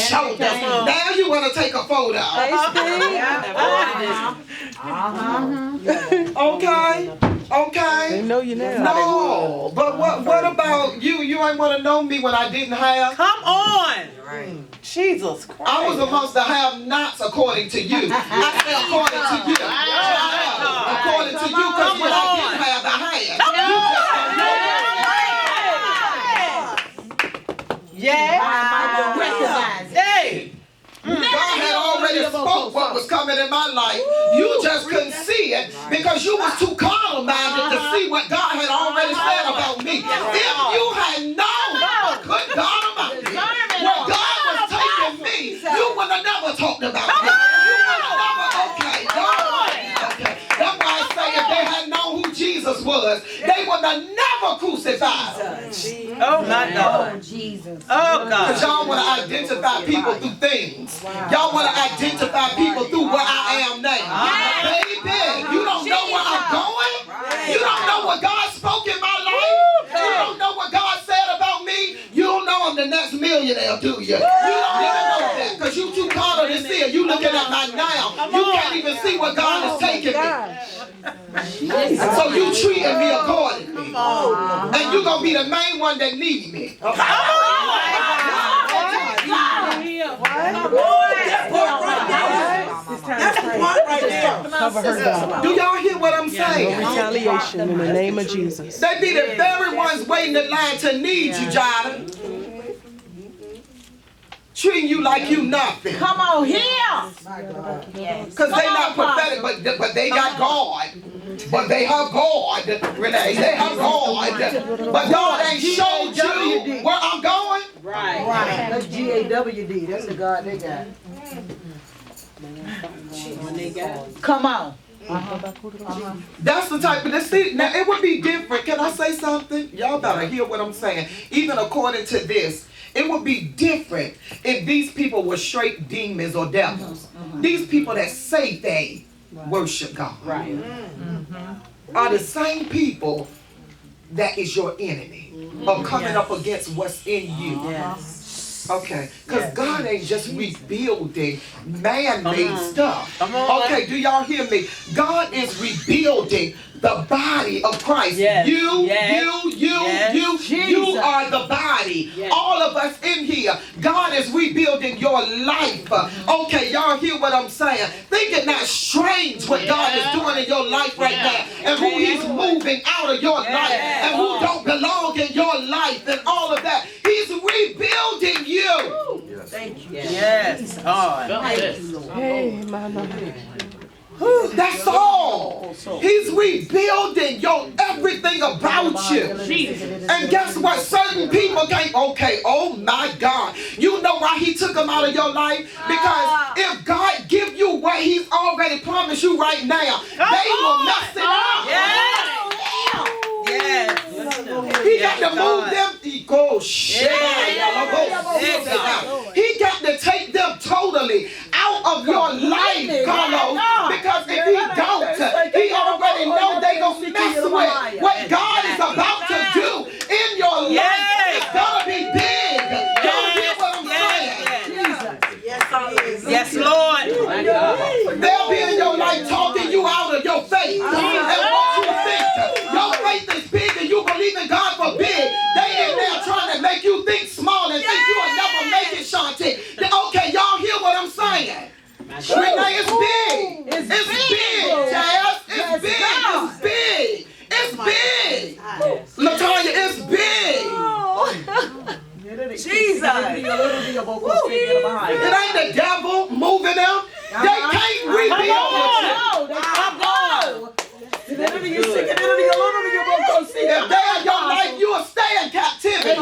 shoulders. Now you want to take a photo. Okay. They know you now. No, but what about you? You ain't want to know me when I didn't have. Come on. Jesus Christ. I was amongst the have-nots according to you. I say according to you. According to you, because when I didn't have, I had. Hey. God had already spoke what was coming in my life. You just couldn't see it because you was too carnal-minded to see what God had already said about me. If you had known, good God Almighty, where God was taking me, you would have never talked about me. You would have never, okay. That's why I say if they had known who Jesus was, they would have never crucified him. Oh my God. Oh, Jesus. Oh God. Because y'all want to identify people through things. Y'all want to identify people through where I am now. Baby, you don't know where I'm going. You don't know what God spoke in my life. You don't know what God said about me. You don't know I'm the next millionaire, do you? You don't even know that because you too carnal to see it. You looking at my now. You can't even see what God is taking me. So you treating me accordingly. And you're going to be the main one that need me. Do y'all hear what I'm saying? No retaliation in the name of Jesus. They be the very ones waiting in line to need you, Jada. Treating you like you nothing. Come on here. Because they not prophetic, but they got God. But they have God, Renee. They have God. But God ain't showed you where I'm going. Right. That's GAWD. That's the God they got. Come on. That's the type of this. Now it would be different. Can I say something? Y'all better hear what I'm saying. Even according to this, it would be different if these people were straight demons or devils. These people that say they worship God are the same people that is your enemy or coming up against what's in you. Okay, because God ain't just rebuilding man-made stuff. Okay, do y'all hear me? God is rebuilding the body of Christ. You are the body. All of us in here. God is rebuilding your life. Okay, y'all hear what I'm saying? Think it not strange what God is doing in your life right now and who he's moving out of your life and who don't belong in your life and all of that. He's rebuilding you. Thank you. Yes. Thank you, Lord. Hey, mama. That's all. He's rebuilding your everything about you. And guess what? Certain people can't. Okay, oh my God. You know why he took them out of your life? Because if God give you what he's already promised you right now, they will mess it up. He got to move them. He got to take them totally out of your life, Carlos. Because if he don't, he already know they gonna mess with what God is about to do in your life. It's gonna be big. Y'all hear what I'm saying? Yes, Lord. They'll be in your life talking you out of your faith and what you think. Your faith is big and you believe in God for big. They in there trying to make you think small and think you will never make it, Shanti. Okay, y'all hear what I'm saying? Renee, it's big. It's big, Jazz. It's big. It's big. LaTanya, it's big. Jesus. It ain't the devil moving them. They can't rebuild it. If they are your life, you will stay in captivity.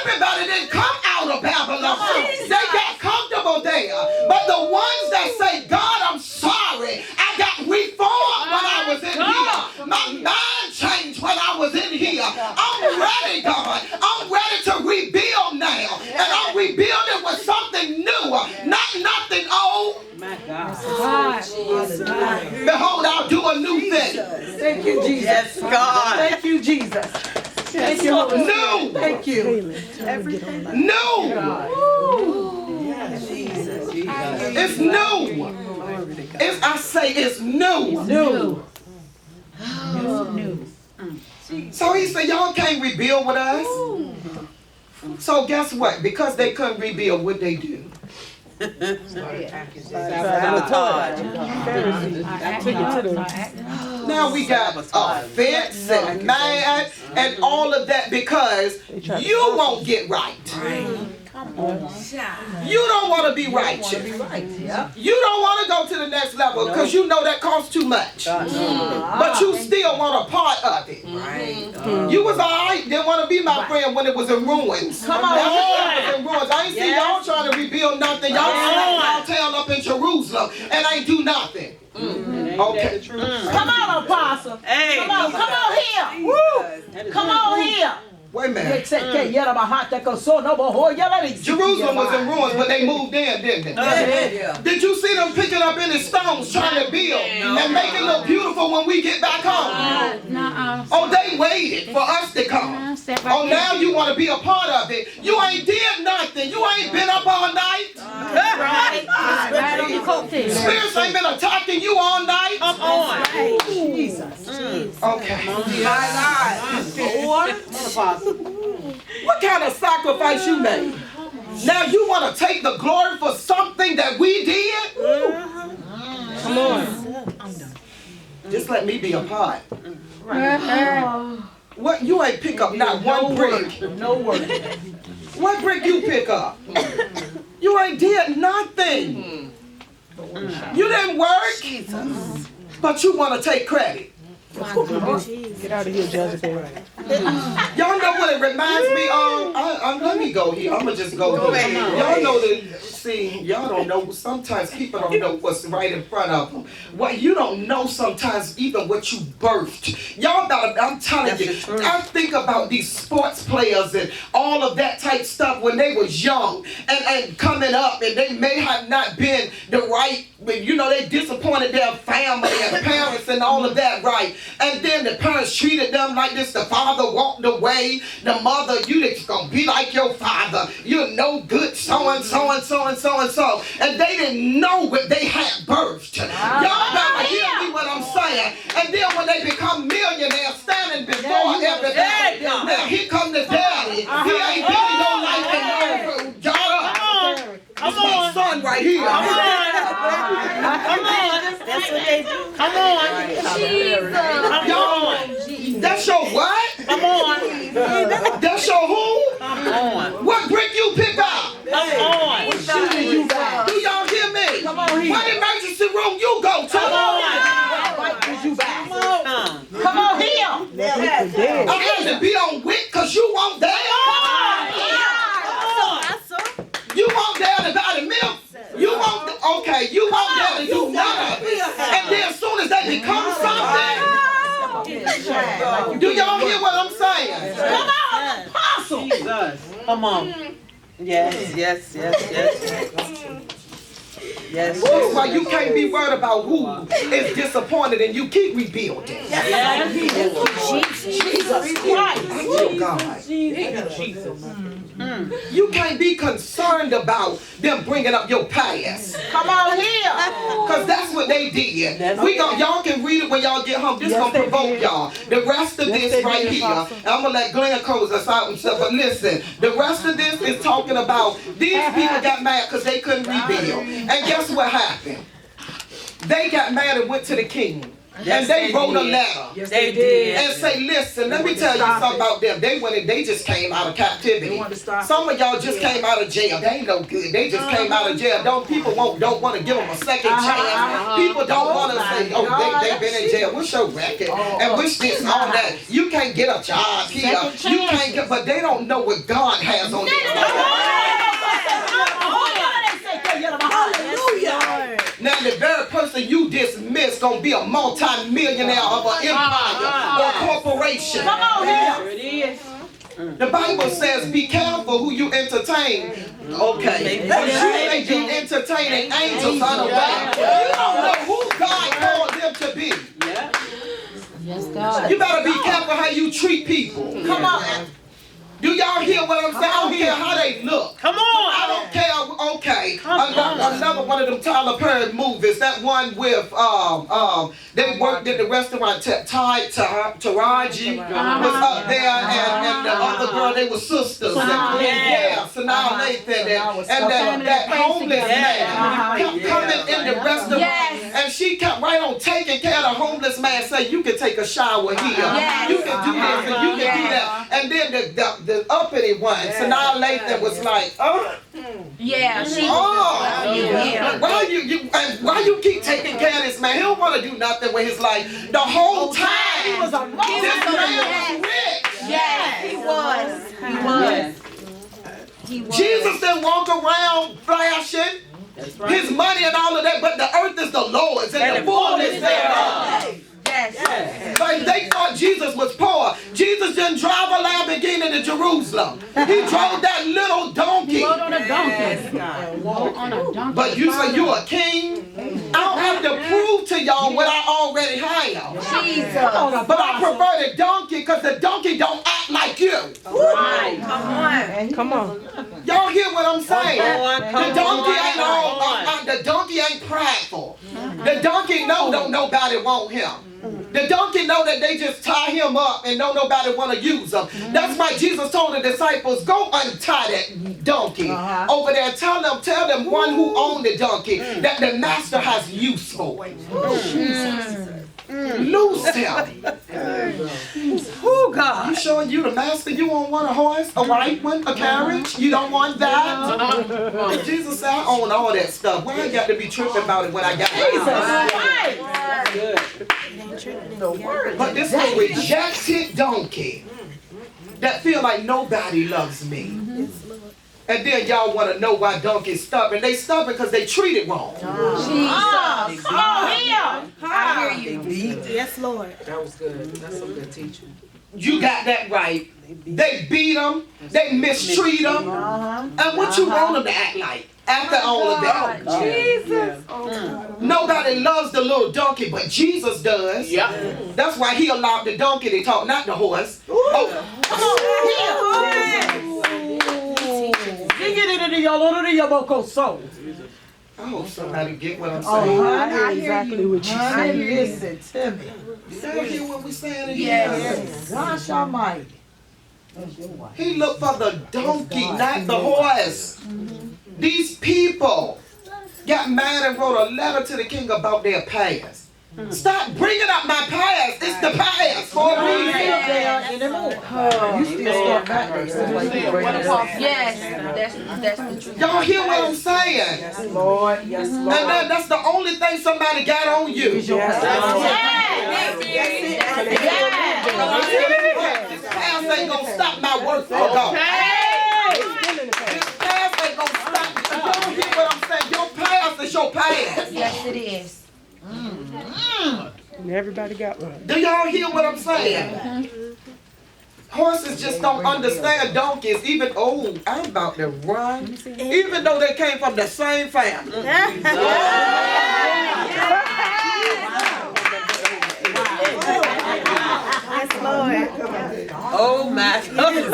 Everybody didn't come out of Babylon. They got comfortable there. But the ones that say, God, I'm sorry, I got reformed when I was in here. My mind changed when I was in here. I'm ready, God. I'm ready to rebuild now. And I'm rebuilding with something new, not nothing old. My God. Behold, I'll do a new thing. Thank you, Jesus. Yes, God. Thank you, Jesus. Thank you, Holy Spirit. New. Thank you. New. It's new. I say it's new. New. So he said, y'all can't rebuild with us. So guess what? Because they couldn't rebuild, what they do? Now we got offense and mad and all of that because you won't get right. You don't want to be righteous. You don't want to go to the next level because you know that costs too much. But you still want a part of it. You was alright, didn't want to be my friend when it was in ruins. Come on. It was in ruins. I ain't see y'all trying to rebuild nothing. Y'all y'all town up in Jerusalem and ain't do nothing. Okay. Come on, Apostle. Hey. Come on here. Woo. Come on here. Wait a minute. Jerusalem was in ruins, but they moved in, didn't they? Did you see them picking up any stones trying to build and make it look beautiful when we get back home? Oh, they waited for us to come. Oh, now you want to be a part of it. You ain't did nothing. You ain't been up all night. Spirits ain't been attacking you all night. Come on. Jesus. Okay. My God. What kind of sacrifice you made? Now you want to take the glory for something that we did? Come on. Just let me be a part. What, you ain't pick up not one brick. No word. What brick you pick up? You ain't did nothing. You didn't work. But you want to take credit. Get out of here, Jezebel. Y'all know what it reminds me of? Let me go here. I'm going to just go here. Y'all know that, see, y'all don't know, sometimes people don't know what's right in front of them. Well, you don't know sometimes even what you birthed. Y'all got to, I'm telling you, I think about these sports players and all of that type stuff when they was young and coming up and they may have not been the right, you know, they disappointed their family and parents and all of that, right? And then the parents treated them like this. The father walked away. The mother, you just gonna be like your father. You're no good, so and so and so and so and so. And they didn't know what they had birthed. Y'all better hear me what I'm saying. And then when they become millionaires standing before everybody, now here come the daddy. He ain't been in your life and y'all up. This my son right here. Come on. That's what they do. Come on. Jesus. Y'all, that's your what? Come on. That's your who? Come on. What brick you pick up? Come on. Do y'all hear me? Come on here. What emergency room you go to? Come on. Come on here. I had to be on WIC because you won't there. You won't there to buy the milk. You won't, okay, you won't there to do none of it. And then as soon as they become something, do y'all hear what I'm saying? Come on, Apostle. Jesus. Come on. Yes. That's why you can't be worried about who is disappointed and you keep rebuilding. Jesus Christ. Oh God. You can't be concerned about them bringing up your past. Come on here. Because that's what they did. Y'all can read it when y'all get home. This gonna provoke y'all. The rest of this right here, and I'm gonna let Glenn close us out and stuff. But listen, the rest of this is talking about these people got mad because they couldn't rebuild. And guess what happened? They got mad and went to the king. And they wrote a letter. Yes, they did. And say, listen, let me tell you something about them. They just came out of captivity. Some of y'all just came out of jail. They ain't no good. They just came out of jail. People don't want to give them a second chance. People don't want to say, oh, they've been in jail. What's your record? And what's this, all that. You can't get a job here. You can't get, but they don't know what God has on their Hallelujah. Now the very person you dismissed gonna be a multi-millionaire of an empire or corporation. Come on here. There it is. The Bible says be careful who you entertain. Okay. But you may be entertaining angels unaware. You don't know who God called them to be. Yes, God. You better be careful how you treat people. Come on. Do y'all hear what I'm saying? I don't care how they look. Come on. I don't care, okay. Okay, another one of them Tyler Perry movies. That one with they worked in the restaurant. Taraji was up there, and the other girl. They were sisters. Yeah, Sanaa Lathan and that homeless man kept coming in the restaurant, and she kept right on taking care of the homeless man. Say you can take a shower here, you can do this, and you can do that. And then the uppity one, Sanaa Lathan was like, Yeah, she why you keep taking care of this man? He don't want to do nothing with his life. The whole time He was a this man was rich. Yes, he was. He was. He was. Jesus didn't walk around flashing his money and all of that, but the earth is the Lord's and the fullness thereof. Yes. Like they thought Jesus was poor. Jesus didn't drive a Lamborghini to Jerusalem. He drove that little donkey. He rode on a donkey. Rode on a donkey. But you say you a king? I don't have to prove to y'all what I already have. Jesus. But I prefer the donkey because the donkey don't act like you. Right. Come on. Come on. Y'all hear what I'm saying? Come The donkey on, ain't all. The donkey ain't prideful. The donkey don't nobody want him. The donkey know that they just tie him up and don't nobody want to use him. That's why Jesus told the disciples, go untie that donkey over there. Tell them one who owned the donkey that the master has use for it. Loose him. Oh, God. You showing you the master? You don't want a horse, a white one, a carriage? You don't want that? Jesus said, I own all that stuff. Why I got to be tripping about it when I got it? But this little rejected donkey that feel like nobody loves me. And then y'all want to know why donkeys stubborn. They stubborn because they treated wrong. Jesus. Come on here. I hear you. Yes, Lord. That was good. That's some good teaching. You got that right. They beat them. They mistreat them. And what you want them to act like after all of that? Jesus. Nobody loves the little donkey, but Jesus does. Yep. That's why he allowed the donkey to talk, not the horse. I hope somebody get what I'm saying. I hear exactly what you said. Listen to me. Y'all hear what we saying in here? Yes. Gosh almighty. He looked for the donkey, not the horse. These people got mad and wrote a letter to the king about their past. Stop bringing up my past. It's the past for a reason. You still start back there. Yes. That's the truth. Y'all hear what I'm saying? Yes, Lord. Yes, And Lord. that's the only thing somebody got on you. Is your past. This past ain't gonna stop my work for God. This past ain't gonna stop. You don't hear what I'm saying? Your past is your past. Yes, it is. And everybody got one. Do y'all hear what I'm saying? Horses just don't understand donkeys. Even I'm about to run. Even though they came from the same family. Oh, my God.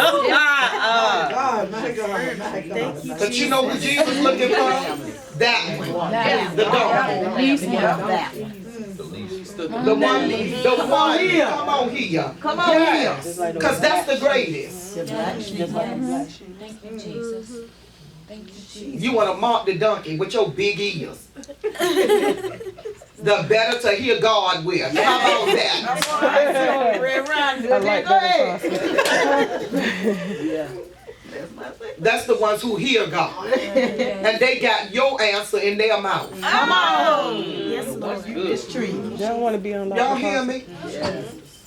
God, my God, my God. But you know what Jesus looking for? That one. The donkey. The one, come on here. Come on here. Because that's the greatest. Thank you, Jesus. Thank you, Jesus. You want to mark the donkey with your big ears. The better to hear God with. How about that? I like that. That's the ones who hear God. And they got your answer in their mouth. Come on. Yes, Lord. This tree. Y'all want to be on Y'all hear me?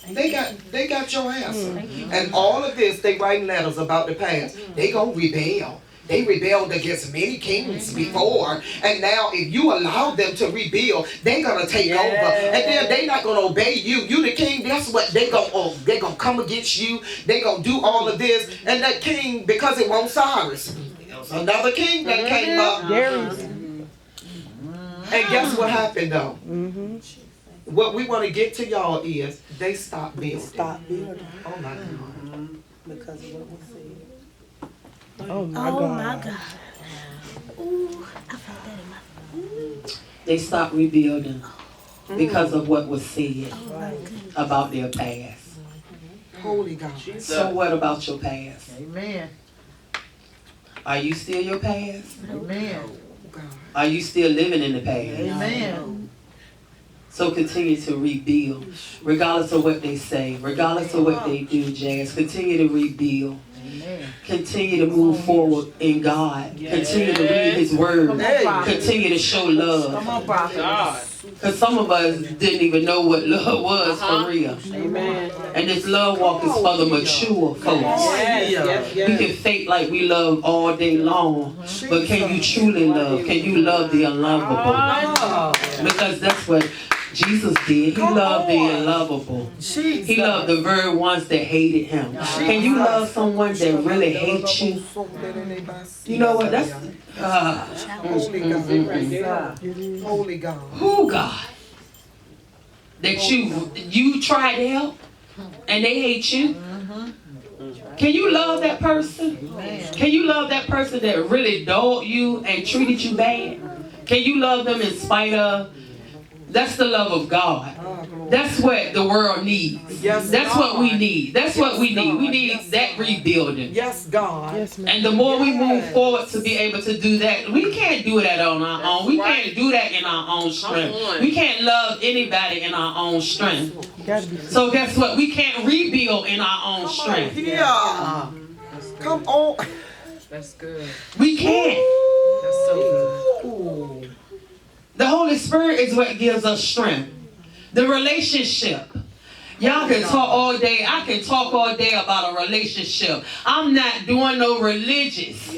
They got your answer. And all of this, they writing letters about the past. They gonna rebel. They rebelled against many kings before, and now if you allow them to rebuild, they're gonna take over, and then they're not gonna obey you. You the king. That's what they gonna come against you. They gonna do all of this, and that king, because it won't Cyrus, another king that came up. And guess what happened though? What we want to get to y'all is they stopped building. Oh my God. Because of what we said. Oh my God. Ooh, They stopped rebuilding because of what was said about their past. Holy God. So what about your past? Amen. Are you still your past? Amen. Are you still living in the past? Amen. So continue to rebuild, regardless of what they say, regardless of what they do, Jazz. Continue to rebuild. Continue to move forward in God. Continue to read His Word. Continue to show love. Come on, prophet. Because some of us didn't even know what love was for real. Amen. And this love walk is for the mature folks. We can fake like we love all day long, but can you truly love? Can you love the unlovable? Because that's what Jesus did. He loved the unlovable. He loved the very ones that hated Him. Can you love someone that really hates you? You know what? That's Holy God. who God that you tried to help and they hate you. Can you love that person? Can you love that person that really dogged you and treated you bad? Can you love them in spite of? That's the love of God. That's what the world needs. That's what we need. That's what we need. We need that rebuilding. Yes, God. Yes, ma'am. And the more we move forward to be able to do that, we can't do that on our own. We can't do that in our own strength. We can't love anybody in our own strength. Gotta be. So guess what? We can't rebuild in our own strength. Yeah. Come on. That's good. We can't. That's so good. The Holy Spirit is what gives us strength. The relationship. Y'all can talk all day. I can talk all day about a relationship. I'm not doing no religious.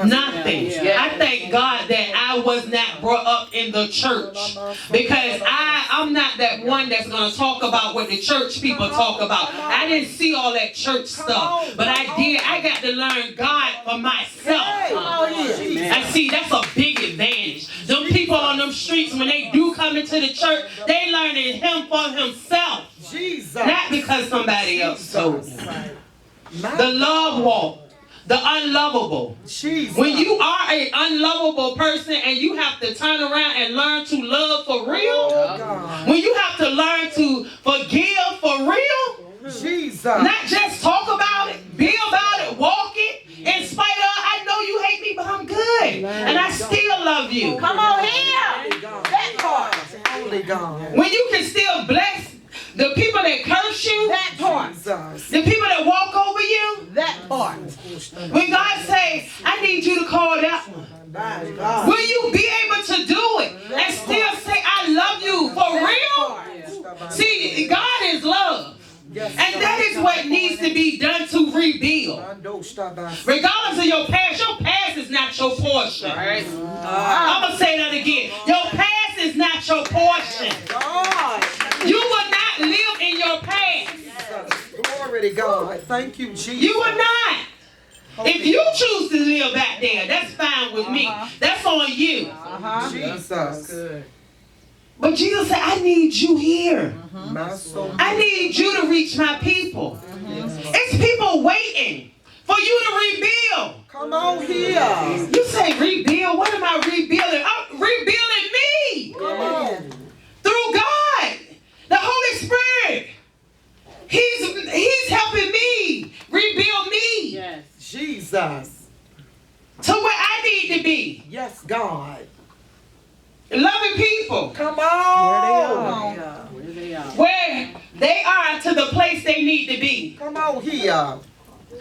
Nothing. I thank God that I was not brought up in the church. Because I'm not that one that's going to talk about what the church people talk about. I didn't see all that church stuff. But I did. I got to learn God for myself. I see that's a big advantage. Them people on them streets, when they do come into the church, they learning Him for Himself. Jesus. Not because somebody else told them. The love walk. The unlovable. Jesus. When you are an unlovable person and you have to turn around and learn to love for real. When you have to learn to forgive for real. Jesus. Not just talk about it. Be about it. Walk it. In spite of, I know you hate me, but I'm good. And I still love you. Come on here. That part. Holy God. When you can still bless the people that curse you, That part. the people that walk over you, That part. when God says, I need you to call that one, will you be able to do it and still say, I love you for real? See, God is love. And that is what needs to be done to rebuild. Regardless of your past is not your portion. I'm going to say that again. Your past is not your portion. You will not live in your past. Glory to God. Thank you, Jesus. You will not. If you choose to live back there, that's fine with me. That's on you. Jesus. Good. But Jesus said, I need you here. My soul. I need you to reach my people. It's people waiting for you to rebuild. Come on here. You say rebuild? What am I rebuilding? I'm rebuilding me. Come on. Through God. The Holy Spirit. He's helping me rebuild me Jesus. to where I need to be. Yes, God. Loving people. Come on. Where they are to the place they need to be. Come on here.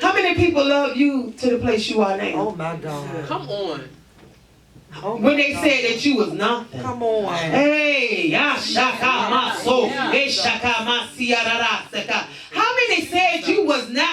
How many people love you to the place you are now? Oh my God. Come on. Oh my When they God. said that you was nothing. Come on. Hey, Yashaka Maso, Eshaka Masiarasaka. How many said you was not